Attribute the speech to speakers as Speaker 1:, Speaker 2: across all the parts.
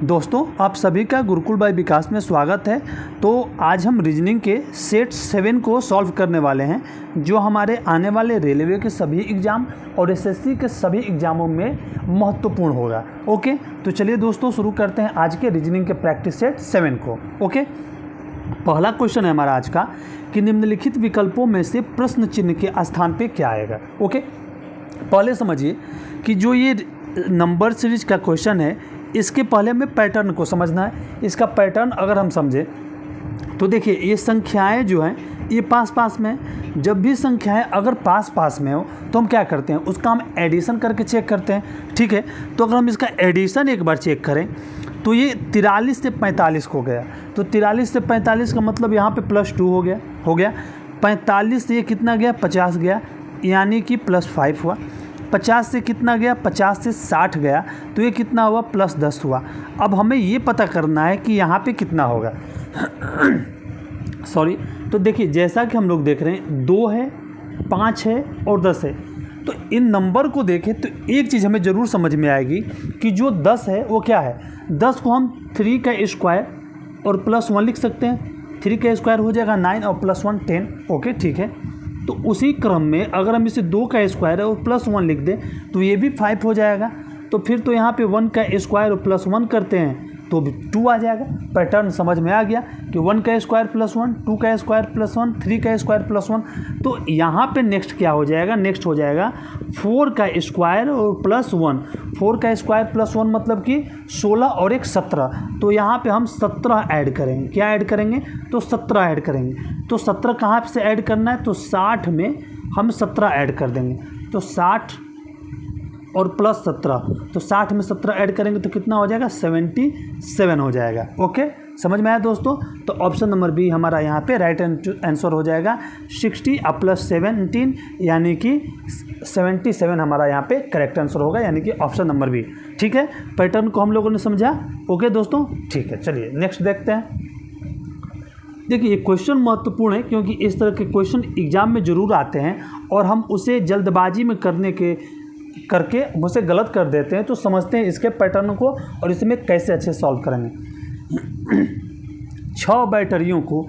Speaker 1: दोस्तों, आप सभी का गुरुकुल बाय विकास में स्वागत है। तो आज हम रीजनिंग के सेट 7 को सॉल्व करने वाले हैं, जो हमारे आने वाले रेलवे के सभी एग्ज़ाम और एसएससी के सभी एग्ज़ामों में महत्वपूर्ण होगा। ओके, तो चलिए दोस्तों शुरू करते हैं आज के रीजनिंग के प्रैक्टिस सेट 7 को। ओके, पहला क्वेश्चन है हमारा आज का कि निम्नलिखित विकल्पों में से प्रश्न चिन्ह के स्थान पे क्या आएगा। ओके, पहले समझिए कि जो ये नंबर सीरीज का क्वेश्चन है, इसके पहले हमें पैटर्न को समझना है। इसका पैटर्न अगर हम समझें तो देखिए, ये संख्याएं जो हैं ये पास पास में हैं। जब भी संख्याएं अगर पास पास में हो तो हम क्या करते हैं, उसका हम एडिशन करके चेक करते हैं। ठीक है, तो अगर हम इसका एडिशन एक बार चेक करें तो ये 43 से 45 हो गया। तो 43 से 45 का मतलब यहाँ पे +2 हो गया। 45 से ये कितना गया, 50 गया, यानी कि +5 हुआ। 50 से कितना गया, 50 से 60 गया, तो ये कितना हुआ, +10 हुआ। अब हमें ये पता करना है कि यहाँ पे कितना होगा। सॉरी, तो देखिए जैसा कि हम लोग देख रहे हैं 2 है, 5 है और 10 है। तो इन नंबर को देखें तो एक चीज़ हमें ज़रूर समझ में आएगी कि जो 10 है वो क्या है। 10 को हम 3 का स्क्वायर और +1 लिख सकते हैं। 3 का स्क्वायर हो जाएगा 9 और +1 10। ओके, ठीक है। तो उसी क्रम में अगर हम इसे 2 का स्क्वायर है और +1 लिख दें तो ये भी 5 हो जाएगा। तो फिर तो यहाँ पे 1 का स्क्वायर और +1 करते हैं तो भी 2 आ जाएगा। पैटर्न समझ में आ गया कि 1 का स्क्वायर +1, 2 का स्क्वायर +1, 3 का स्क्वायर +1। तो यहाँ पे नेक्स्ट क्या हो जाएगा, नेक्स्ट हो जाएगा 4 का स्क्वायर और +1। 4 का स्क्वायर +1 मतलब कि 16 और एक 17। तो यहाँ पे हम 17 ऐड करेंगे। क्या ऐड करेंगे, तो 17 ऐड करेंगे। तो 17 कहाँ से ऐड करना है, तो 60 में हम 17 ऐड कर देंगे। तो 60 और +17, तो 60 में 17 ऐड करेंगे तो कितना हो जाएगा, 77 हो जाएगा। ओके, समझ में आया दोस्तों। तो ऑप्शन नंबर बी हमारा यहाँ पे राइट आंसर हो जाएगा। 60 + 17 यानी कि 77 हमारा यहाँ पे करेक्ट आंसर होगा, यानी कि ऑप्शन नंबर बी। ठीक है, पैटर्न को हम लोगों ने समझा। ओके दोस्तों, ठीक है, चलिए नेक्स्ट देखते हैं। देखिए, ये क्वेश्चन महत्वपूर्ण है क्योंकि इस तरह के क्वेश्चन एग्जाम में ज़रूर आते हैं और हम उसे जल्दबाजी में करके उसे गलत कर देते हैं। तो समझते हैं इसके पैटर्न को और इसमें कैसे अच्छे सॉल्व करेंगे। 6 बैटरियों को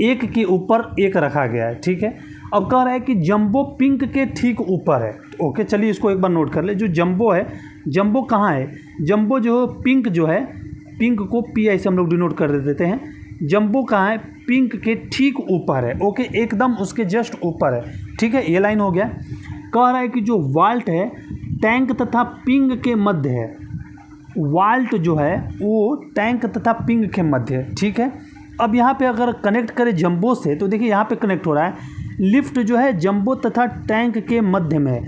Speaker 1: एक के ऊपर एक रखा गया है। ठीक है, अब कह रहा है कि जंबो पिंक के ठीक ऊपर है। ओके, चलिए इसको एक बार नोट कर ले। जो जंबो है, जंबो कहाँ है, जंबो जो पिंक जो है, पिंक को पी ऐसे हम लोग डिनोट कर देते हैं। जंबो कहाँ है, पिंक के ठीक ऊपर है। ओके, एकदम उसके जस्ट ऊपर है। ठीक है, ये लाइन हो गया। कह रहा है कि जो वाल्ट है टैंक तथा पिंग के मध्य है। वाल्ट जो है वो टैंक तथा पिंग के मध्य है। ठीक है, अब यहाँ पे अगर कनेक्ट करें जंबो से तो देखिए यहाँ पे कनेक्ट हो रहा है। लिफ्ट जो है जंबो तथा टैंक के मध्य में है।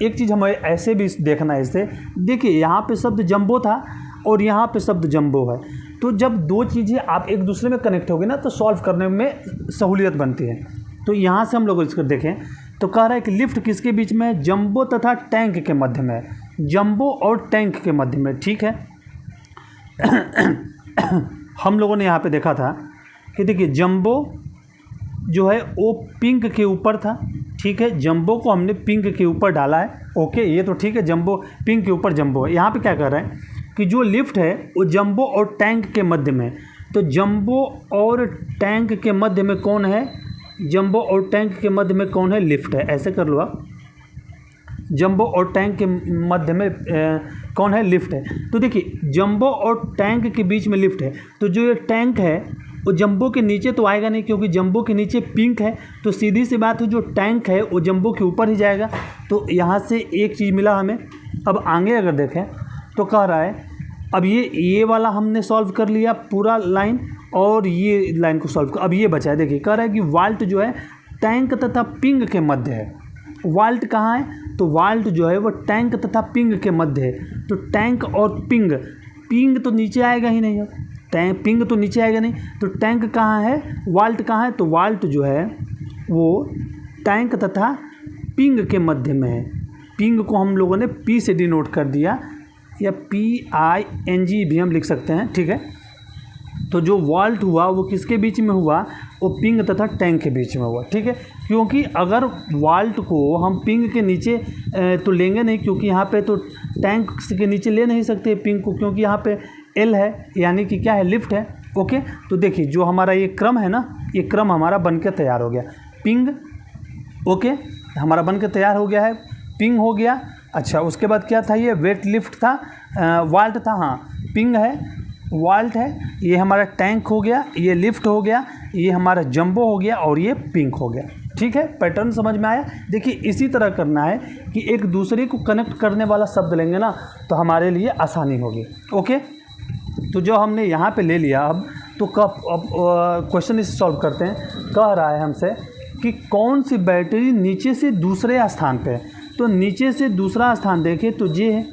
Speaker 1: एक चीज़ हमें ऐसे भी देखना है इससे, देखिए यहाँ पे शब्द जंबो था और यहाँ पे शब्द जंबो है। तो जब दो चीज़ें आप एक दूसरे में कनेक्ट होगी ना तो सॉल्व करने में सहूलियत बनती है। तो यहाँ से हम लोग इसको देखें तो कह रहा है कि लिफ्ट किसके बीच में है, जंबो तथा टैंक के मध्य में है। जंबो और टैंक के मध्य में। ठीक है, हम लोगों ने यहाँ पे देखा था कि देखिए जंबो जो है वो पिंक के ऊपर था। ठीक है, जंबो को हमने पिंक के ऊपर डाला है। ओके, ये तो ठीक है, जंबो पिंक के ऊपर जंबो है। यहाँ पे क्या कर रहे हैं कि जो लिफ्ट है वो जंबो और टैंक के मध्य में। तो जंबो और टैंक के मध्य में कौन है, जंबो और टैंक के मध्य में कौन है, लिफ्ट है। ऐसे कर लो आप, जंबो और टैंक के मध्य में कौन है, लिफ्ट है। तो देखिए जंबो और टैंक के बीच में लिफ्ट है। तो जो ये टैंक है वो जंबो के नीचे तो आएगा नहीं, क्योंकि जंबो के नीचे पिंक है। तो सीधी सी बात है, जो टैंक है वो जंबो के ऊपर ही जाएगा। तो यहाँ से एक चीज़ मिला हमें। अब आगे अगर देखें तो कह रहा है, अब ये वाला हमने सॉल्व कर लिया पूरा लाइन और ये लाइन को सॉल्व कर। अब ये बचा है, देखिए कह रहा है कि वाल्ट जो है टैंक तथा पिंग के मध्य है। वाल्ट कहाँ है, तो वाल्ट जो है वो टैंक तथा पिंग के मध्य है। तो टैंक और पिंग, पिंग तो नीचे आएगा ही नहीं, टैंक पिंग तो नीचे आएगा नहीं। तो टैंक कहाँ है, वाल्ट कहाँ है, तो वाल्ट जो है वो टैंक तथा पिंग के मध्य में है। पिंग को हम लोगों ने पी से डिनोट कर दिया, या PING भी हम लिख सकते हैं। ठीक है, तो जो वाल्ट हुआ वो किसके बीच में हुआ, वो पिंग तथा टैंक के बीच में हुआ। ठीक है, क्योंकि अगर वाल्ट को हम पिंग के नीचे तो लेंगे नहीं, क्योंकि यहाँ पे तो टैंक के नीचे ले नहीं सकते पिंग को, क्योंकि यहाँ पे एल है, यानी कि क्या है, लिफ्ट है। ओके, तो देखिए जो हमारा ये क्रम है ना, ये क्रम हमारा बन के तैयार हो गया। पिंग, ओके, हमारा बन के तैयार हो गया है, पिंग हो गया। अच्छा, उसके बाद क्या था, ये वेट लिफ्ट था, वाल्ट था, हाँ पिंग है, वाल्ट है, ये हमारा टैंक हो गया, ये लिफ्ट हो गया, ये हमारा जंबो हो गया और ये पिंक हो गया। ठीक है, पैटर्न समझ में आया। देखिए इसी तरह करना है कि एक दूसरे को कनेक्ट करने वाला शब्द लेंगे ना तो हमारे लिए आसानी होगी। ओके, तो जो हमने यहाँ पे ले लिया अब तो क्वेश्चन इसे सॉल्व करते हैं। कह रहा है हमसे कि कौन सी बैटरी नीचे से दूसरे स्थान पे है। तो नीचे से दूसरा स्थान देखें तो जे है,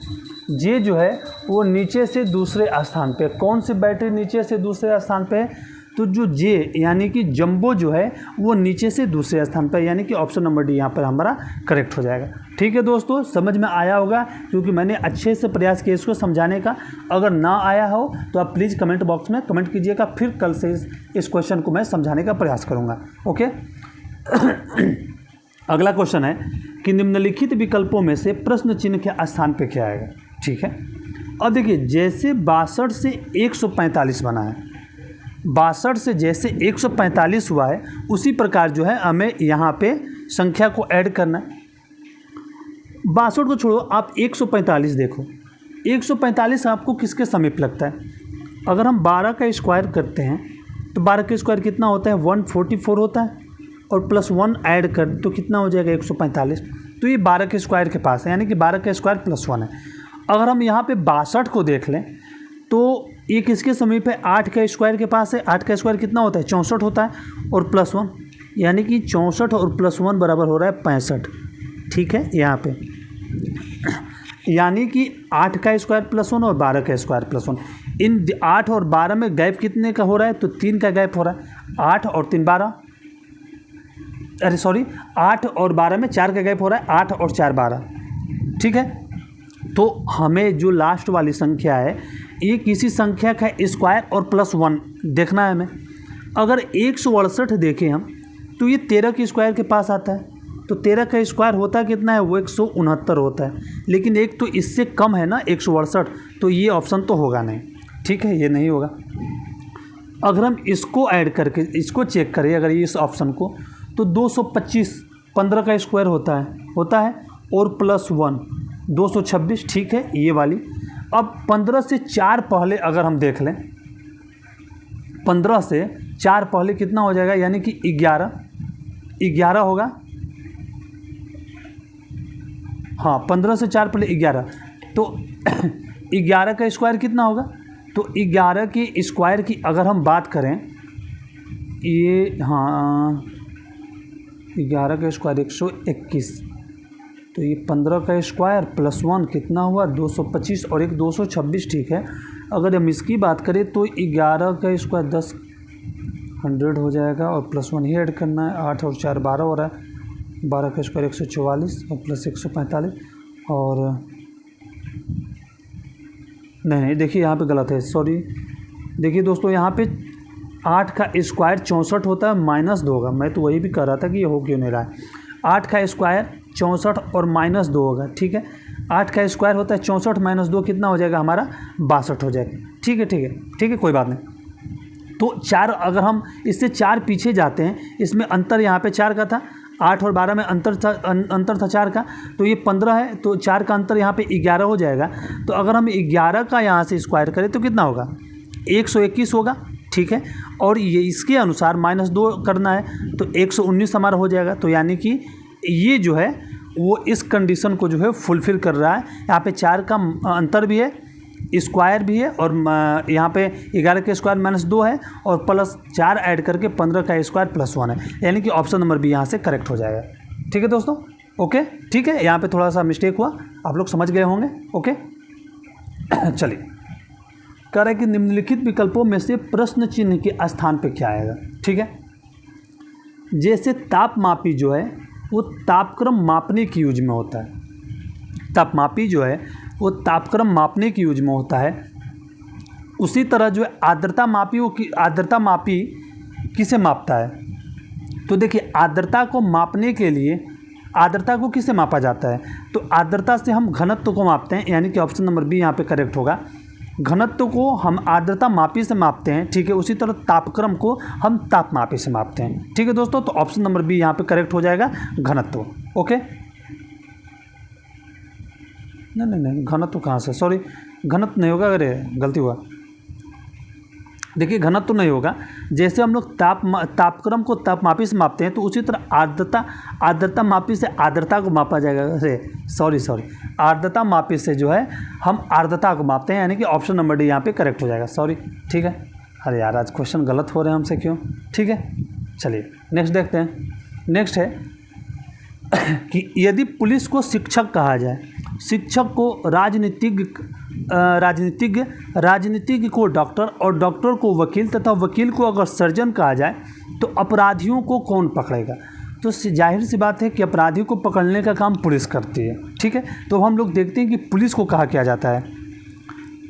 Speaker 1: जे जो है वो नीचे से दूसरे स्थान पे। कौन सी बैटरी नीचे से दूसरे स्थान पे है, तो जो जे यानी कि जंबो जो है वो नीचे से दूसरे स्थान पर, यानी कि ऑप्शन नंबर डी यहाँ पर हमारा करेक्ट हो जाएगा। ठीक है दोस्तों, समझ में आया होगा क्योंकि मैंने अच्छे से प्रयास किया इसको समझाने का। अगर ना आया हो तो आप प्लीज़ कमेंट बॉक्स में कमेंट कीजिएगा, फिर कल से इस क्वेश्चन को मैं समझाने का प्रयास करूँगा। ओके अगला क्वेश्चन है कि निम्नलिखित विकल्पों में से प्रश्न चिन्ह के स्थान पे क्या आएगा। ठीक है, अब देखिए जैसे 62 से 145 बना है, 62 से जैसे 145 हुआ है उसी प्रकार जो है हमें यहाँ पे संख्या को ऐड करना है। 62 को छोड़ो, आप 145 देखो, 145 आपको किसके समीप लगता है। अगर हम 12 का स्क्वायर करते हैं तो 12 का स्क्वायर कितना होता है, 144 होता है, और प्लस 1 ऐड कर तो कितना हो जाएगा 145। तो ये 12 के स्क्वायर के पास है, यानी कि 12 का स्क्वायर प्लस 1 है। अगर हम यहाँ पे 62 को देख लें तो ये किसके समीप है, 8 का स्क्वायर के पास है। 8 का स्क्वायर कितना होता है, 64 होता है, और प्लस 1, यानी कि 64 और प्लस 1 बराबर हो रहा है 65। ठीक है, यहाँ पे यानी कि 8 का स्क्वायर प्लस 1 और 12 का स्क्वायर प्लस 1, इन 8 और 12 में गैप कितने का हो रहा है, तो 3 का गैप हो रहा है। 8 और 3 12, अरे सॉरी 8 और 12 में 4 का गैप हो रहा है, 8 और 4 12। ठीक है, तो हमें जो लास्ट वाली संख्या है ये किसी संख्या का स्क्वायर और प्लस 1 देखना है हमें। अगर 168 देखें हम तो ये 13 के स्क्वायर के पास आता है, तो 13 का स्क्वायर होता कितना है, वो 169 होता है, लेकिन एक तो इससे कम है ना 168, तो ये ऑप्शन तो होगा नहीं। ठीक है, ये नहीं होगा। अगर हम इसको ऐड करके इसको चेक करें, अगर इस ऑप्शन को, तो 225 15 का स्क्वायर होता है और प्लस 1 226। ठीक है, ये वाली। अब 15 से 4 पहले अगर हम देख लें, 15 से 4 पहले कितना हो जाएगा, यानी कि 11 होगा। हाँ, 15 से 4 पहले 11, तो 11 का स्क्वायर कितना होगा, तो 11 के स्क्वायर की अगर हम बात करें, ये हाँ 11 का स्क्वायर 121, तो ये 15 का स्क्वायर प्लस 1 कितना हुआ 225 और एक 226। ठीक है, अगर हम इसकी बात करें तो 11 का स्क्वायर 10 100 हो जाएगा और प्लस 1 ही ऐड करना है। 8 और 4 12 हो रहा है, 12 का स्क्वायर 144 और प्लस 145 और नहीं देखिए यहाँ पे गलत है, सॉरी। देखिए दोस्तों यहाँ पे 8 का स्क्वायर 64 होता है, -2 होगा। मैं तो वही भी कह रहा था कि ये हो क्यों नहीं रहा है। 8 का स्क्वायर 64 और -2 होगा। ठीक है, 8 का स्क्वायर होता है 64 - 2 कितना हो जाएगा हमारा 62 हो जाएगा। ठीक है, कोई बात नहीं। तो 4 अगर हम इससे 4 पीछे जाते हैं, इसमें अंतर यहाँ पे 4 का था, 8 और 12 में अंतर था 4 का, तो ये 15 है, तो 4 का अंतर यहाँ पे 11 हो जाएगा। तो अगर हम 11 का यहाँ से स्क्वायर करें तो कितना होगा 121 होगा। ठीक है, और ये इसके अनुसार -2 करना है तो 119 हमारा हो जाएगा। तो यानी कि ये जो है वो इस कंडीशन को जो है फुलफ़िल कर रहा है। यहाँ पे 4 का अंतर भी है, स्क्वायर भी है, और यहाँ पे 11 के स्क्वायर -2 है और प्लस 4 ऐड करके 15 का स्क्वायर प्लस 1 है, यानी कि ऑप्शन नंबर बी यहाँ से करेक्ट हो जाएगा। ठीक है दोस्तों, ओके। ठीक है, यहाँ पे थोड़ा सा मिस्टेक हुआ, आप लोग समझ गए होंगे। ओके चलिए, कह रहा है कि निम्नलिखित विकल्पों में से प्रश्न चिन्ह के स्थान पे क्या आएगा। ठीक है, जैसे तापमापी जो है वो तापक्रम मापने की यूज में होता है। तापमापी जो है वो तापक्रम मापने की यूज में होता है। उसी तरह जो है आर्द्रता मापी किसे मापता है, तो देखिए आर्द्रता को मापने के लिए आर्द्रता को किसे मापा जाता है, तो आर्द्रता से हम घनत्व को मापते हैं, यानी कि ऑप्शन नंबर बी यहाँ पे करेक्ट होगा। घनत्व को हम आर्द्रता मापी से मापते हैं, ठीक है, उसी तरह तापक्रम को हम तापमापी से मापते हैं, ठीक है दोस्तों। तो ऑप्शन नंबर बी यहाँ पे करेक्ट हो जाएगा, घनत्व। ओके, नहीं घनत्व कहाँ से, सॉरी घनत्व नहीं होगा, अरे गलती हुआ। देखिए घनत्व तो नहीं होगा, जैसे हम लोग तापक्रम को तापमापी से मापते हैं तो उसी तरह आर्द्रता मापी से आर्द्रता को मापा जाएगा। अरे सॉरी आर्द्रता मापी से जो है हम आर्द्रता को मापते हैं, यानी कि ऑप्शन नंबर डी यहाँ पे करेक्ट हो जाएगा, सॉरी, ठीक है। अरे यार आज क्वेश्चन गलत हो रहे हैं हमसे, क्यों, ठीक है। चलिए नेक्स्ट देखते हैं। नेक्स्ट है कि यदि पुलिस को शिक्षक कहा जाए, शिक्षक को राजनीतिज्ञ को डॉक्टर और डॉक्टर को वकील तथा वकील को अगर सर्जन कहा जाए तो अपराधियों को कौन पकड़ेगा? तो जाहिर सी बात है कि अपराधियों को पकड़ने का काम पुलिस करती है, ठीक है। तो हम लोग देखते हैं कि पुलिस को कहा क्या जाता है।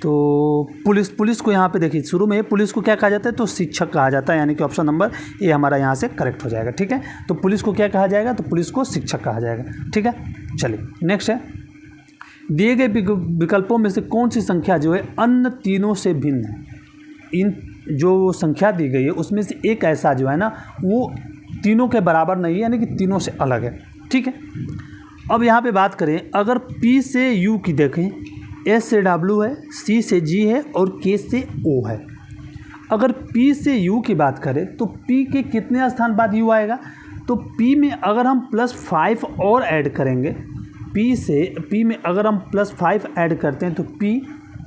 Speaker 1: तो पुलिस को यहाँ पे देखिए शुरू में पुलिस को क्या कहा जाता है, तो शिक्षक कहा जाता है, यानी कि ऑप्शन नंबर ए हमारा यहाँ से करेक्ट हो जाएगा, ठीक है। तो पुलिस को क्या कहा जाएगा, तो पुलिस को शिक्षक कहा जाएगा, ठीक है। चलिए नेक्स्ट है, दिए गए विकल्पों में से कौन सी संख्या जो है अन्य तीनों से भिन्न है? इन जो संख्या दी गई है उसमें से एक ऐसा जो है ना वो तीनों के बराबर नहीं है, यानी कि तीनों से अलग है, ठीक है। अब यहाँ पे बात करें, अगर P से U की देखें, S से W है, C से G है और K से O है। अगर P से U की बात करें तो P के कितने स्थान बाद U आएगा? तो P में अगर हम +5 और ऐड करेंगे, P में अगर हम +5 ऐड करते हैं तो P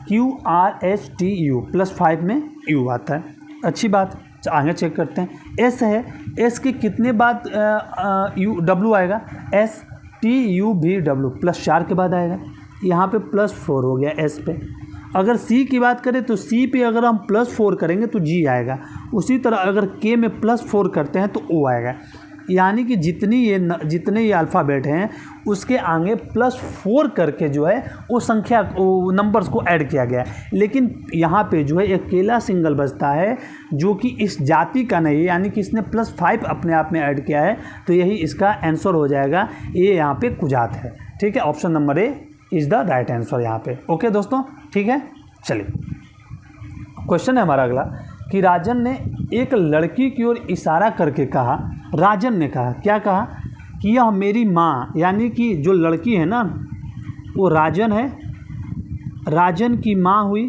Speaker 1: Q R S T U +5 में U आता है, अच्छी बात। आगे चेक करते हैं, S है, S के कितने बाद W आएगा? S T U V W +4 के बाद आएगा, यहाँ पे +4 हो गया S पे। अगर C की बात करें तो C पे अगर हम +4 करेंगे तो G आएगा, उसी तरह अगर K में +4 करते हैं तो O आएगा, यानी कि जितने ये अल्फ़ाबेट हैं उसके आगे +4 करके जो है वो संख्या वो नंबर्स को ऐड किया गया है। लेकिन यहाँ पे जो है अकेला सिंगल बचता है जो कि इस जाति का नहीं है, यानी कि इसने +5 अपने आप में ऐड किया है, तो यही इसका आंसर हो जाएगा। ये यहाँ पे कुजात है, ठीक है। Option number A is the right answer यहाँ पे। ओके दोस्तों, ठीक है। चलिए क्वेश्चन है हमारा अगला कि राजन ने एक लड़की की ओर इशारा करके कहा, राजन ने कहा, क्या कहा कि यह मेरी माँ, यानी कि जो लड़की है ना वो राजन है, राजन की माँ हुई,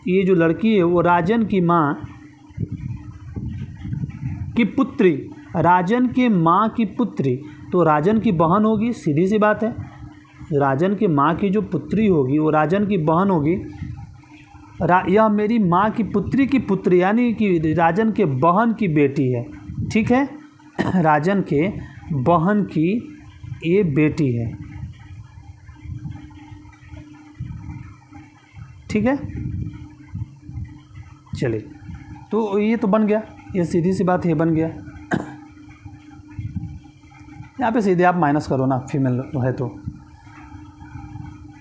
Speaker 1: ये जो लड़की है वो राजन की माँ की पुत्री, राजन के माँ की पुत्री, तो राजन की बहन होगी, सीधी सी बात है। राजन की माँ की जो पुत्री होगी वो राजन की बहन होगी। यह मेरी माँ की पुत्री यानी कि राजन के बहन की बेटी है, ठीक है। राजन के बहन की ये बेटी है, ठीक है। चलिए तो ये तो बन गया, ये सीधी सी बात, ये बन गया। यहाँ पे सीधे आप माइनस करो ना, फीमेल है तो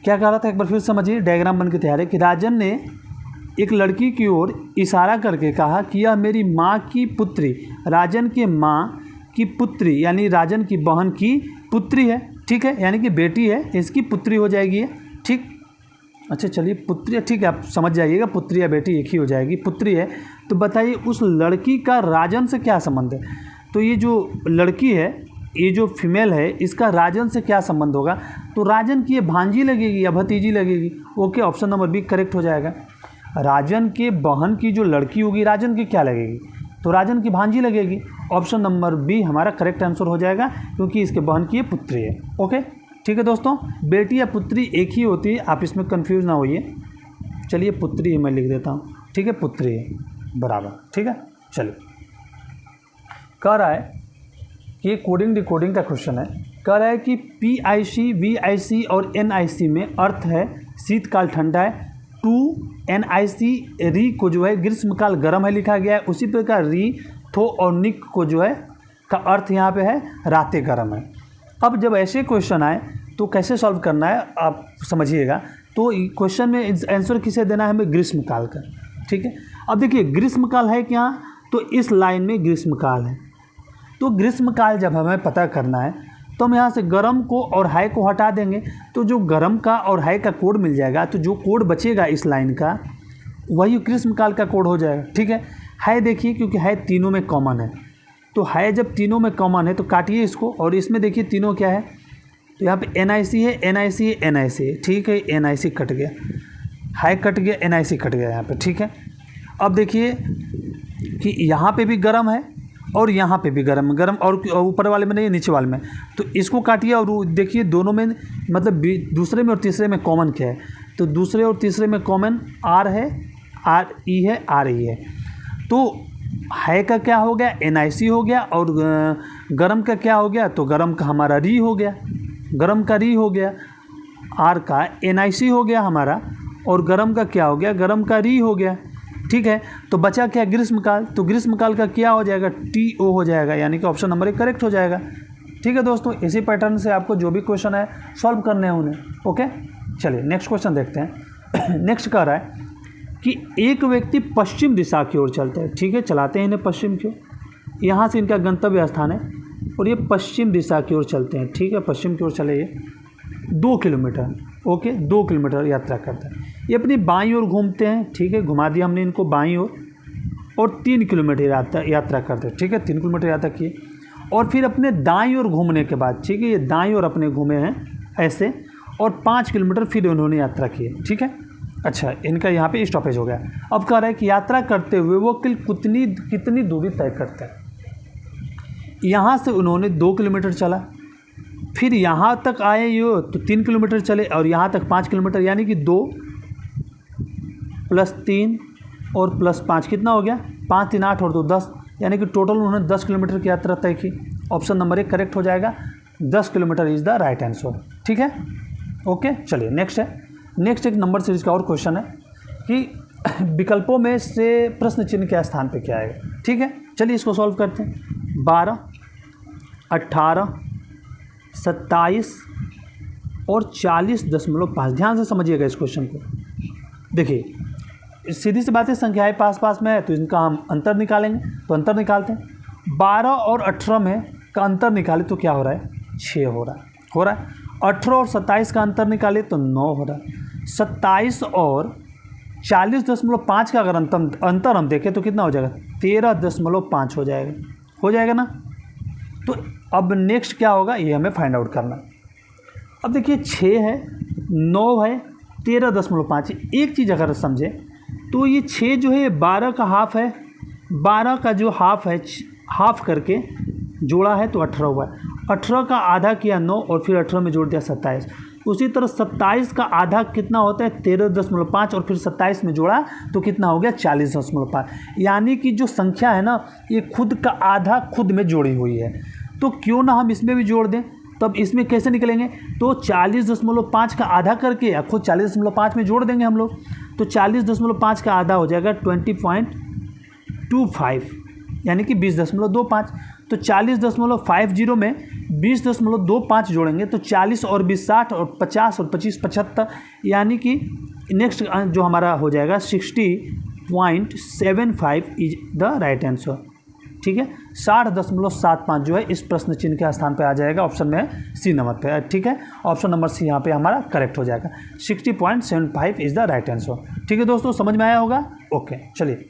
Speaker 1: क्या कह रहा था, एक बार फिर समझिए, डायग्राम बन के तैयार है कि राजन ने एक लड़की की ओर इशारा करके कहा कि यह मेरी माँ की पुत्री, राजन के माँ की पुत्री यानी राजन की बहन की पुत्री है, ठीक है, यानी कि बेटी है, इसकी पुत्री हो जाएगी ये, ठीक। अच्छा चलिए पुत्री, ठीक है, आप समझ जाइएगा, पुत्री या बेटी एक ही हो जाएगी, पुत्री है। तो बताइए उस लड़की का राजन से क्या संबंध है? तो ये जो लड़की है, ये जो फीमेल है, इसका राजन से क्या संबंध होगा? तो राजन की ये भांजी लगेगी या भतीजी लगेगी। Okay, option number B correct हो जाएगा। राजन के बहन की जो लड़की होगी राजन की क्या लगेगी? तो राजन की भांजी लगेगी। ऑप्शन नंबर बी हमारा करेक्ट आंसर हो जाएगा, क्योंकि इसके बहन की ये पुत्री है। ओके, ठीक है दोस्तों, बेटी या पुत्री एक ही होती है, आप इसमें कंफ्यूज ना होइए। चलिए पुत्री ही मैं लिख देता हूँ, ठीक है, पुत्री है बराबर, ठीक है। चलिए कह रहा है कि कोडिंग डिकोडिंग का क्वेश्चन है, कह रहा है कि PIC, VIC और NIC में अर्थ है शीतकाल ठंडा है, NIC री को जो है ग्रीष्मकाल गर्म है लिखा गया है, उसी प्रकार री थो और निक को जो है का अर्थ यहाँ पे है रातें गर्म है। अब जब ऐसे क्वेश्चन आए तो कैसे सॉल्व करना है आप समझिएगा। तो क्वेश्चन में आंसर किसे देना है हमें? ग्रीष्मकाल का, ठीक है। अब देखिए ग्रीष्मकाल है क्या, तो इस लाइन में ग्रीष्मकाल है, तो ग्रीष्मकाल जब हमें पता करना है तो हम यहाँ से गरम को और हाई को हटा देंगे, तो जो गरम का और हाई का कोड मिल जाएगा, तो जो कोड बचेगा इस लाइन का वही ग्रीष्मकाल का कोड हो जाएगा। ठीक है, हाई देखिए क्योंकि हाई तीनों में कॉमन है, तो हाई जब तीनों में कॉमन है तो काटिए इसको, और इसमें देखिए तीनों क्या है, तो यहाँ पे NIC है, NIC है, NIC है। ठीक है, NIC कट गया, हाई कट गया, NIC कट गया यहाँ पे। ठीक है, अब देखिए कि यहाँ पे भी गर्म है और यहाँ पे भी गर्म और ऊपर वाले में नहीं, नीचे वाले में, तो इसको काटिए और देखिए दोनों में मतलब दूसरे में और तीसरे में कॉमन क्या है, तो दूसरे और तीसरे में कॉमन R है, RE है, RE है। तो हाई का क्या हो गया, NIC हो गया, और गरम का क्या हो गया, तो गरम का हमारा री हो गया, गरम का री हो गया, R का NIC हो गया हमारा, और गरम का क्या हो गया, गरम का री हो गया। ठीक है, तो बचा क्या, ग्रीष्मकाल, तो ग्रीष्मकाल का क्या हो जाएगा, TO हो जाएगा, यानी कि ऑप्शन नंबर 1 करेक्ट हो जाएगा। ठीक है दोस्तों, इसी पैटर्न से आपको जो भी क्वेश्चन है सॉल्व करने हैं उन्हें। ओके, चलिए नेक्स्ट क्वेश्चन देखते हैं। नेक्स्ट कह रहा है कि एक व्यक्ति पश्चिम दिशा की ओर चलता है। ठीक है, चलाते हैं इन्हें पश्चिम की ओर, यहाँ से इनका गंतव्य स्थान है और ये पश्चिम दिशा की ओर चलते हैं। ठीक है, पश्चिम की ओर चले, ये 2 किलोमीटर, ओके 2 किलोमीटर यात्रा करता है। ये अपनी बाईं ओर घूमते हैं। ठीक है, घुमा दिया हमने इनको बाईं ओर, और 3 किलोमीटर यात्रा करते हैं। ठीक है, 3 किलोमीटर यात्रा किए, और फिर अपने दाईं ओर घूमने के बाद, ठीक है, ये दाईं ओर अपने घूमे हैं ऐसे, और 5 किलोमीटर फिर उन्होंने यात्रा की है। ठीक है, अच्छा इनका यहाँ पे स्टॉपेज हो गया। अब कह रहा है कि यात्रा करते हुए वो कितनी दूरी तय करता है। यहाँ से उन्होंने 2 किलोमीटर चला, फिर यहाँ तक आए यो तो 3 किलोमीटर चले, और यहाँ तक 5 किलोमीटर, यानी कि 2 + 3 और +5 कितना हो गया, 5 3 8 और 2 10, यानी कि टोटल उन्होंने 10 किलोमीटर की यात्रा तय की। ऑप्शन नंबर 1 करेक्ट हो जाएगा, 10 kilometre is the right answer. ठीक है, ओके चलिए नेक्स्ट है। नेक्स्ट एक नंबर सीरीज का और क्वेश्चन है कि विकल्पों में से प्रश्न चिन्ह के स्थान पे क्या आएगा। ठीक है, चलिए इसको सॉल्व करते हैं। 12, 18, 27 और 40.5। ध्यान से समझिएगा इस क्वेश्चन को। देखिए सीधी सी बात है, संख्याएं पास पास में है तो इनका हम अंतर निकालेंगे, तो अंतर निकालते हैं। 12 और 18 में का अंतर निकाले तो क्या हो रहा है, 6 हो रहा है। 18 और 27 का अंतर निकाले तो 9 हो रहा है। 27 और 40.5 का अगर अंतर हम देखें तो कितना हो जाएगा, 13.5 हो जाएगा ना। तो अब नेक्स्ट क्या होगा, ये हमें फाइंड आउट करना। अब देखिए 6 है, 9 है, 13.5। एक चीज़ अगर समझे तो ये 6 जो है 12 का हाफ है, 12 का जो हाफ है, हाफ करके जोड़ा है तो 18 हुआ है। 18 का आधा किया 9, और फिर 18 में जोड़ दिया 27। उसी तरह 27 का आधा कितना होता है, 13.5, और फिर 27 में जोड़ा तो कितना हो गया, 40.5। यानी कि जो संख्या है ना, ये खुद का आधा खुद में जोड़ी हुई है, तो क्यों ना हम इसमें भी जोड़ दें। तब इसमें कैसे निकलेंगे, तो 40.5 का आधा करके या खुद 40.5 में जोड़ देंगे हम लोग, तो 40.5 का आधा हो जाएगा 20.25, यानी कि 20.25। तो 40.50 में 20.25 जोड़ेंगे तो 40 और 20 60 और 50 और 25 75, यानी कि नेक्स्ट जो हमारा हो जाएगा 60.75 इज द राइट आंसर। ठीक है, 60.75 जो है इस प्रश्न चिन्ह के स्थान पे आ जाएगा। ऑप्शन में सी नंबर पे। ठीक है, ऑप्शन नंबर सी यहाँ पे हमारा करेक्ट हो जाएगा। 60.75 इज द राइट आंसर। ठीक है दोस्तों, समझ में आया होगा। ओके चलिए,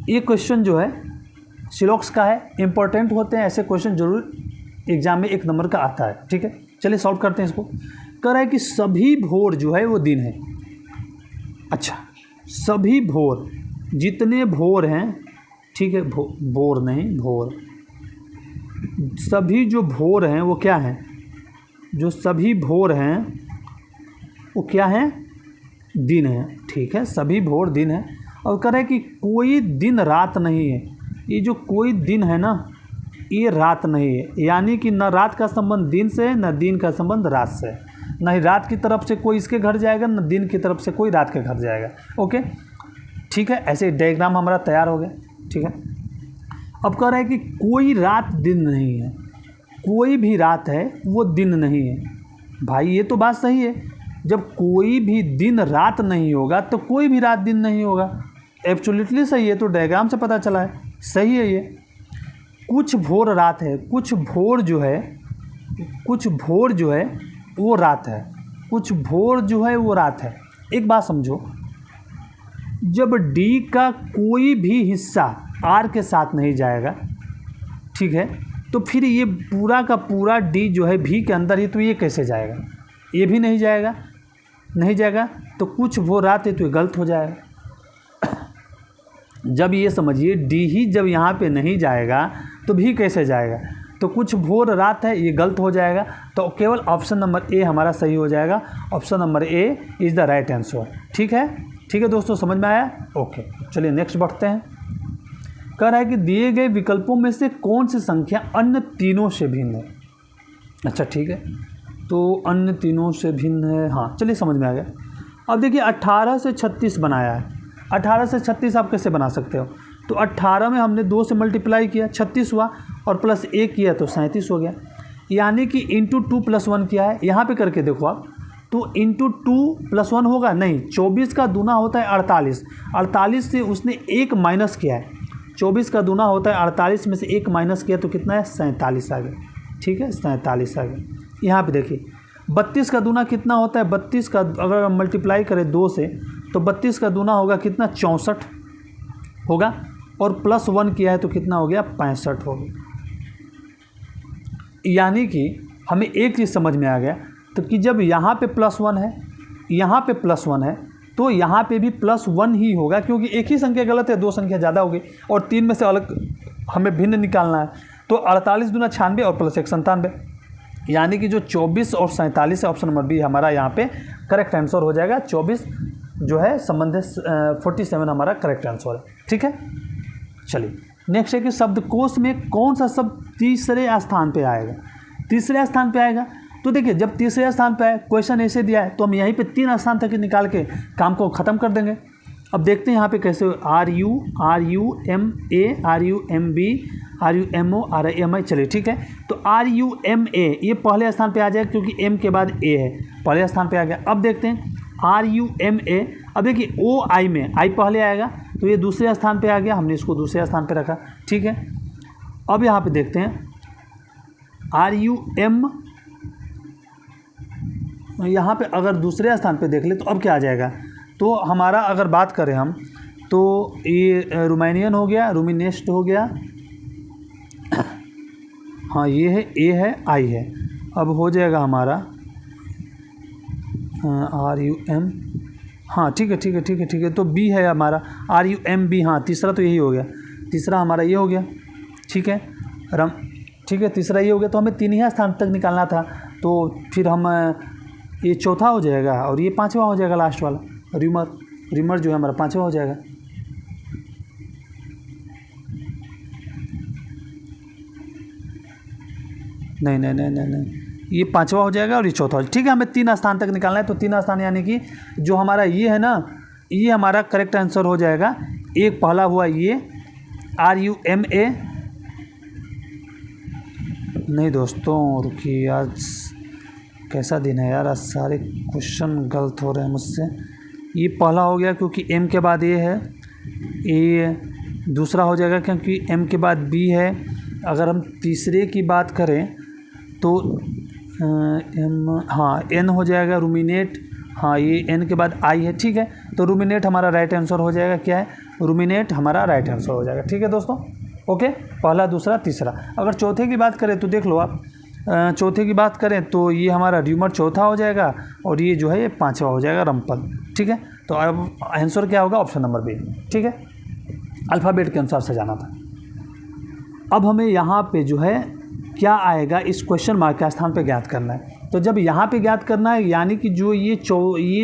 Speaker 1: ये क्वेश्चन जो है सिलॉक्स का है, इंपॉर्टेंट होते हैं ऐसे क्वेश्चन, जरूर एग्जाम में 1 नंबर का आता है। ठीक है, चलिए सॉल्व करते हैं इसको। कह रहा है कि सभी भोर जो है वो दिन है। अच्छा, सभी भोर, जितने भोर हैं, ठीक है, भोर नहीं, भोर, सभी जो भोर हैं वो क्या हैं, जो सभी भोर हैं वो क्या हैं, दिन है। ठीक है, सभी भोर दिन है। और कह रहा है कि कोई दिन रात नहीं है। ये जो कोई दिन है ना, ये रात नहीं है, यानी कि न रात का संबंध दिन से है, न दिन का संबंध रात से है। न ही रात की तरफ से कोई इसके घर जाएगा, न दिन की तरफ से कोई रात के घर जाएगा। ओके, ठीक है, ऐसे डायग्राम हमारा तैयार हो गया। ठीक है, अब कह रहा है कि कोई रात दिन नहीं है, कोई भी रात है वो दिन नहीं है। भाई ये तो बात सही है, जब कोई भी दिन रात नहीं होगा तो कोई भी रात दिन नहीं होगा। एब्सोल्युटली सही है, तो डायग्राम से पता चला है, सही है ये। कुछ भोर रात है, कुछ भोर जो है कुछ भोर जो है वो रात है, कुछ भोर जो है वो रात है। एक बात समझो, जब डी का कोई भी हिस्सा आर के साथ नहीं जाएगा, ठीक है, तो फिर ये पूरा का पूरा डी जो है भी के अंदर ही, तो ये कैसे जाएगा? ये भी नहीं जाएगा, नहीं जाएगा, तो कुछ वो रात है तो ये गलत हो जाएगा। जब ये समझिए डी ही जब यहाँ पे नहीं जाएगा तो भी कैसे जाएगा? तो कुछ भोर रात है, ये गलत हो जाएगा। तो केवल ऑप्शन नंबर ए हमारा सही हो जाएगा। Option number A is the right answer. ठीक है, ठीक है दोस्तों, समझ में आया? ओके, चलिए नेक्स्ट बढ़ते हैं। कह रहा है कि दिए गए विकल्पों में से कौन सी संख्या अन्य तीनों से भिन्न है? अच्छा ठीक है, तो अन्य तीनों से भिन्न है, हाँ चलिए समझ में आ गया। अब देखिए 18 से 36 बनाया है। 18 से 36 आप कैसे बना सकते हो? तो 18 में हमने 2 से मल्टीप्लाई किया, 36 हुआ, और प्लस 1 किया तो 37 हो गया। यानी कि इंटू 2 + 1 किया है। यहाँ पे करके देखो आप, तो इंटू 2 + 1 होगा नहीं, 24 का दूना होता है 48। 48 से उसने 1 माइनस किया है। 24 का दूना होता है 48 में से 1 माइनस किया तो कितना है? 47 आ गया। ठीक है, 47 आ गया। यहाँ पे देखिए 32 का दूना कितना होता है? 32 का अगर हम मल्टीप्लाई करें 2 से तो 32 का दूना होगा कितना? 64 होगा, और प्लस 1 किया है तो कितना हो गया? 65 हो गया। यानी कि हमें एक चीज़ समझ में आ गया, तो कि जब यहाँ पे +1 है, यहाँ पे +1 है, तो यहाँ पे भी +1 ही होगा, क्योंकि एक ही संख्या गलत है, 2 संख्या ज़्यादा हो गई, और 3 में से अलग हमें भिन्न निकालना है। तो 48 दूना 96 और प्लस 1 97। यानी कि जो 24 और 47 है, ऑप्शन नंबर बी हमारा यहाँ पे करेक्ट आंसर हो जाएगा। 24 जो है संबंधित 47 हमारा करेक्ट आंसर है। ठीक है, चलिए नेक्स्ट है कि शब्दकोश में कौन सा शब्द तीसरे स्थान पे आएगा? तीसरे स्थान पे आएगा, तो देखिए जब तीसरे स्थान पे आए, क्वेश्चन ऐसे दिया है तो हम यहीं पे 3 स्थान तक निकाल के काम को ख़त्म कर देंगे। अब देखते हैं यहाँ पे कैसे। RU RUMA RUMB RUMO RIMI। चलिए ठीक है, तो RUMA ये पहले स्थान पे आ जाएगा, क्योंकि M के बाद A है, पहले स्थान पे आ गया। अब देखते हैं RUMA, अब देखिए OI में I पहले आएगा, तो ये दूसरे स्थान पे आ गया, हमने इसको दूसरे स्थान पे रखा। ठीक है, अब यहाँ पे देखते हैं RUM, यहाँ पे अगर दूसरे स्थान पे देख ले तो अब क्या आ जाएगा? तो हमारा अगर बात करें हम, तो ये रोमानियन हो गया, रूमिनेस्ट हो गया, हाँ ये है, ए है, आई है। अब हो जाएगा हमारा RUM, हाँ ठीक है ठीक है ठीक है ठीक है, तो बी है हमारा RUMB, हाँ तीसरा तो यही हो गया, तीसरा हमारा ये हो गया। ठीक है ठीक है, तीसरा ये हो गया, तो हमें 3 ही स्थान तक निकालना था, तो फिर हम ये चौथा हो जाएगा और ये 5वां हो जाएगा, लास्ट वाला रिमर जो है हमारा 5वां हो जाएगा। नहीं नहीं नहीं नहीं नहीं, ये 5वां हो जाएगा और ये चौथा हो जाएगा। ठीक है, हमें 3 स्थान तक निकालना है, तो 3 स्थान यानी कि जो हमारा ये है ना, ये हमारा करेक्ट आंसर हो जाएगा। एक पहला हुआ ये RUMA, नहीं दोस्तों रुकिए, आज कैसा दिन है यार, आज सारे क्वेश्चन गलत हो रहे हैं मुझसे। ये पहला हो गया क्योंकि M के बाद A है, ये दूसरा हो जाएगा क्योंकि M के बाद B है। अगर हम तीसरे की बात करें तो हाँ N हो जाएगा, रूमिनेट, हाँ ये N के बाद I है। ठीक है, तो रूमिनेट हमारा राइट आंसर हो जाएगा। क्या है? रूमिनेट हमारा राइट आंसर हो जाएगा। ठीक है दोस्तों, ओके, पहला दूसरा तीसरा। अगर चौथे की बात करें तो देख लो आप, चौथे की बात करें तो ये हमारा र्यूमर चौथा हो जाएगा और ये जो है ये 5वां हो जाएगा, रम्पल। ठीक है, तो अब आंसर क्या होगा? Option number B. ठीक है, अल्फ़ाबेट के अनुसार से जाना था। अब हमें यहाँ पे जो है क्या आएगा, इस क्वेश्चन मार्क के स्थान पे ज्ञात करना है। तो जब यहाँ पे ज्ञात करना है, यानी कि जो ये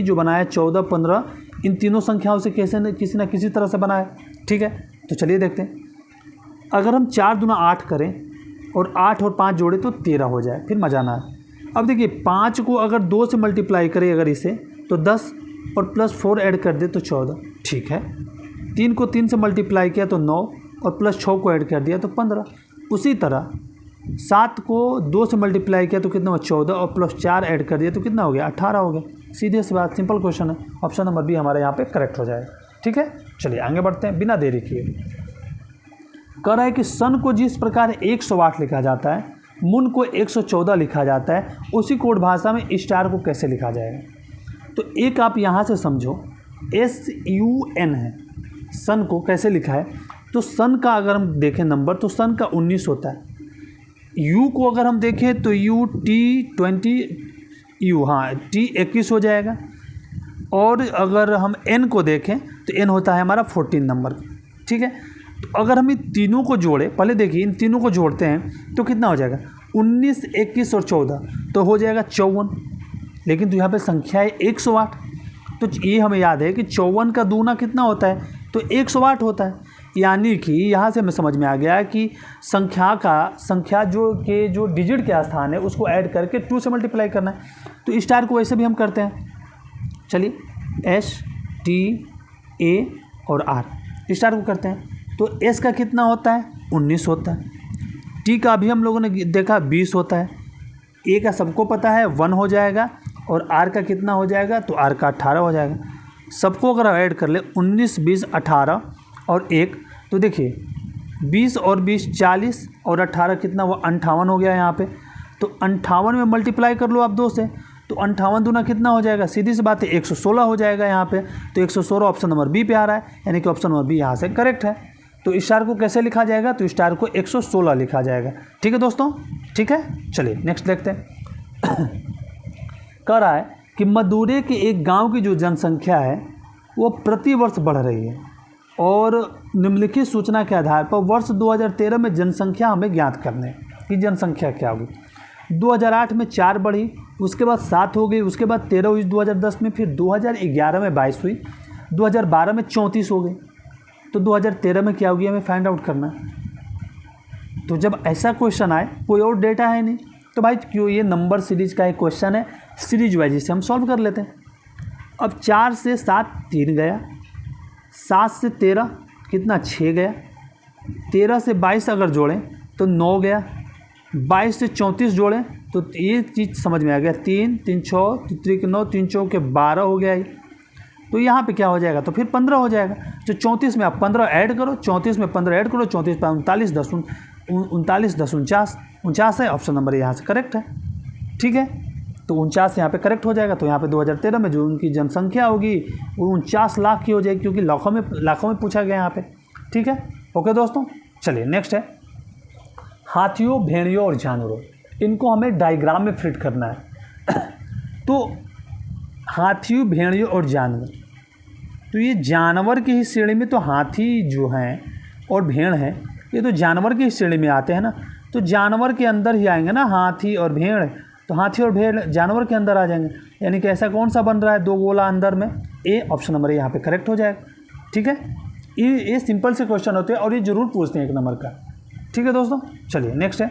Speaker 1: जो बनाया 14, 15, इन तीनों संख्याओं से किसी न किसी तरह से बना है। ठीक है, तो चलिए देखते हैं। अगर हम 4 दूना 8 करें और 8 और 5 जोड़े तो 13 हो जाए, फिर मजा ना है। अब देखिए 5 को अगर 2 से मल्टीप्लाई करें अगर इसे, तो 10 और प्लस 4 ऐड कर दे तो 14। ठीक है, 3 को 3 से मल्टीप्लाई किया तो 9 और प्लस 6 को ऐड कर दिया तो 15। उसी तरह 7 को 2 से मल्टीप्लाई किया तो कितना हुआ? 14 और प्लस 4 ऐड कर दिया तो कितना हो गया? 18 हो गया। सीधे सी बात, सिंपल क्वेश्चन है। ऑप्शन नंबर बी हमारे यहाँ पे करेक्ट हो जाएगा। ठीक है, चलिए आगे बढ़ते हैं बिना देरी किए। कह रहा है कि सन को जिस प्रकार 108 लिखा जाता है, मून को 114 लिखा जाता है, उसी कोड भाषा में स्टार को कैसे लिखा जाएगा? तो एक आप यहाँ से समझो, SUN है, सन को कैसे लिखा है? तो सन का अगर हम देखें नंबर तो सन का 19 होता है। U को अगर हम देखें तो T20 हाँ T21 हो जाएगा। और अगर हम N को देखें तो N होता है हमारा 14 नंबर, ठीक है। तो अगर हम इन तीनों को जोड़े, पहले देखिए इन तीनों को जोड़ते हैं तो कितना हो जाएगा? 19, 21 और 14 तो हो जाएगा 54। लेकिन तो यहाँ पे संख्या है 108, तो ये हमें याद है कि 54 का दूना कितना होता है? तो 108 होता है। यानी कि यहाँ से हमें समझ में आ गया कि संख्या जो डिजिट के स्थान है उसको ऐड करके 2 से मल्टीप्लाई करना है। तो स्टार को वैसे भी हम करते हैं। चलिए S T A और R स्टार को करते हैं। तो S का कितना होता है? 19 होता है। T का भी हम लोगों ने देखा 20 होता है। A का सबको पता है 1 हो जाएगा। और R का कितना हो जाएगा? तो R का 18 हो जाएगा। सबको अगर ऐड कर ले 19, 20, 18 और 1, तो देखिए 20 और 20 40 और 18 कितना हुआ? 58 हो गया यहाँ पे। तो 58 में मल्टीप्लाई कर लो आप 2 से, तो 58 दूना कितना हो जाएगा? सीधी सी बात है 116 हो जाएगा यहाँ पे। तो 116 ऑप्शन नंबर बी पे आ रहा है, यानी कि ऑप्शन नंबर बी यहाँ से करेक्ट है। तो स्टार को कैसे लिखा जाएगा? तो स्टार को 116 लिखा जाएगा। ठीक है दोस्तों, ठीक है। चलिए नेक्स्ट देखते हैं। कह रहा है कि मदुरै के एक गांव की जो जनसंख्या है वो प्रति वर्ष बढ़ रही है और निम्नलिखित सूचना के आधार पर वर्ष 2013 में जनसंख्या हमें ज्ञात करने की जनसंख्या क्या होगी। 2008 में 4 बढ़ी, उसके बाद 7 हो गई, उसके बाद 13 हुई 2010 में, फिर 2011 में 22 हुई, 2012 में 34 हो गई। तो 2013 में क्या होगी हमें फाइंड आउट करना है। तो जब ऐसा क्वेश्चन आए, कोई और डेटा है नहीं, तो भाई क्यों ये नंबर सीरीज का एक क्वेश्चन है, सीरीज वाइज इसे हम सॉल्व कर लेते हैं। अब 4 से 7 3 गया, 7 से 13 कितना 6 गया, 13 से 22 अगर जोड़ें तो 9 गया, 22 से 34 जोड़ें तो ये चीज़ समझ में आ गया। 3 3 6 3 9 3 4 के 12 हो गया। तो यहाँ पे क्या हो जाएगा? तो फिर 15 हो जाएगा। तो 34 में आप 15 ऐड करो, 34 में 15 ऐड करो, 34 पर 39 10 39 10 49 है। ऑप्शन नंबर यहाँ से करेक्ट है, ठीक है। तो 49 यहाँ पे करेक्ट हो जाएगा। तो यहाँ पे 2013 में जो उनकी जनसंख्या होगी वो 49 लाख की हो जाएगी, क्योंकि लाखों में पूछा गया यहाँ पे, ठीक है। ओके दोस्तों, चलिए नेक्स्ट है हाथियों, भेड़ियों और जानवरों। इनको हमें डायग्राम में फिट करना है। तो हाथियों, भेड़ियों और जानवर, तो ये जानवर की ही श्रेणी में तो हाथी जो हैं और भेड़ हैं, ये तो जानवर की ही श्रेणी में आते हैं ना। तो जानवर के अंदर ही आएंगे ना हाथी और भेड़। तो हाथी और भेड़ जानवर के अंदर आ जाएंगे, यानी कि ऐसा कौन सा बन रहा है 2 गोला अंदर में? ए ऑप्शन नंबर यहाँ पे करेक्ट हो जाएगा, ठीक है। ये सिंपल से क्वेश्चन होते हैं और ये जरूर पूछते हैं 1 नंबर का, ठीक है दोस्तों। चलिए नेक्स्ट है,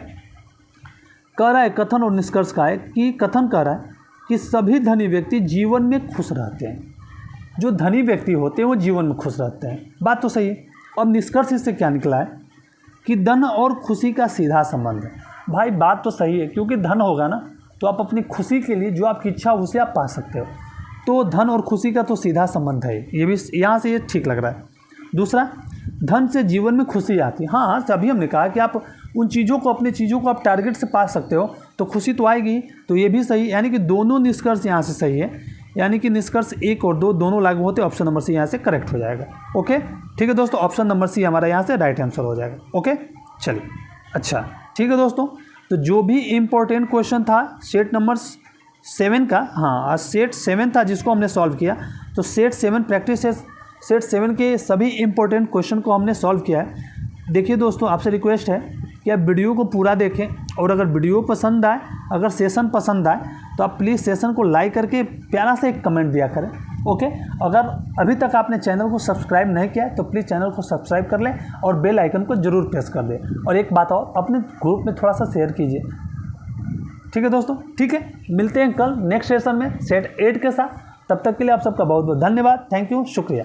Speaker 1: कह रहा है कथन और निष्कर्ष का है कि कथन कह रहा है कि सभी धनी व्यक्ति जीवन में खुश रहते हैं। जो धनी व्यक्ति होते हैं वो जीवन में खुश रहते हैं, बात तो सही है। अब निष्कर्ष इससे क्या निकला है कि धन और खुशी का सीधा संबंध है। भाई बात तो सही है, क्योंकि धन होगा ना तो आप अपनी खुशी के लिए जो आपकी इच्छा उसे आप पा सकते हो। तो धन और खुशी का तो सीधा संबंध है, ये भी यहाँ से ये ठीक लग रहा है। दूसरा, धन से जीवन में खुशी आती है। हाँ, तभी हमने कहा कि आप उन चीज़ों को, अपनी चीज़ों को आप टारगेट से पा सकते हो तो खुशी तो आएगी। तो ये भी सही, यानी कि दोनों निष्कर्ष यहाँ से सही है, यानी कि निष्कर्ष 1 और 2 दोनों लागू होते, ऑप्शन नंबर सी यहाँ से करेक्ट हो जाएगा। ओके, ठीक है दोस्तों, ऑप्शन नंबर सी हमारा यहाँ से राइट आंसर हो जाएगा। ओके, चलिए अच्छा, ठीक है दोस्तों। तो जो भी इम्पोर्टेंट क्वेश्चन था सेट नंबर 7 का, हाँ आज सेट 7 था जिसको हमने सॉल्व किया। तो सेट 7 प्रैक्टिस है, सेट 7 के सभी इम्पोर्टेंट क्वेश्चन को हमने सॉल्व किया है। देखिए दोस्तों, आपसे रिक्वेस्ट है कि आप वीडियो को पूरा देखें, और अगर वीडियो पसंद आए, अगर सेशन पसंद आए तो आप प्लीज़ सेशन को लाइक करके प्यारा सा एक कमेंट दिया करें। ओके, अगर अभी तक आपने चैनल को सब्सक्राइब नहीं किया है तो प्लीज़ चैनल को सब्सक्राइब कर लें और बेल आइकन को ज़रूर प्रेस कर दें। और एक बात और, अपने ग्रुप में थोड़ा सा शेयर कीजिए, ठीक है दोस्तों। ठीक है, मिलते हैं कल नेक्स्ट सेशन में सेट 8 के साथ। तब तक के लिए आप सबका बहुत बहुत धन्यवाद, थैंक यू, शुक्रिया।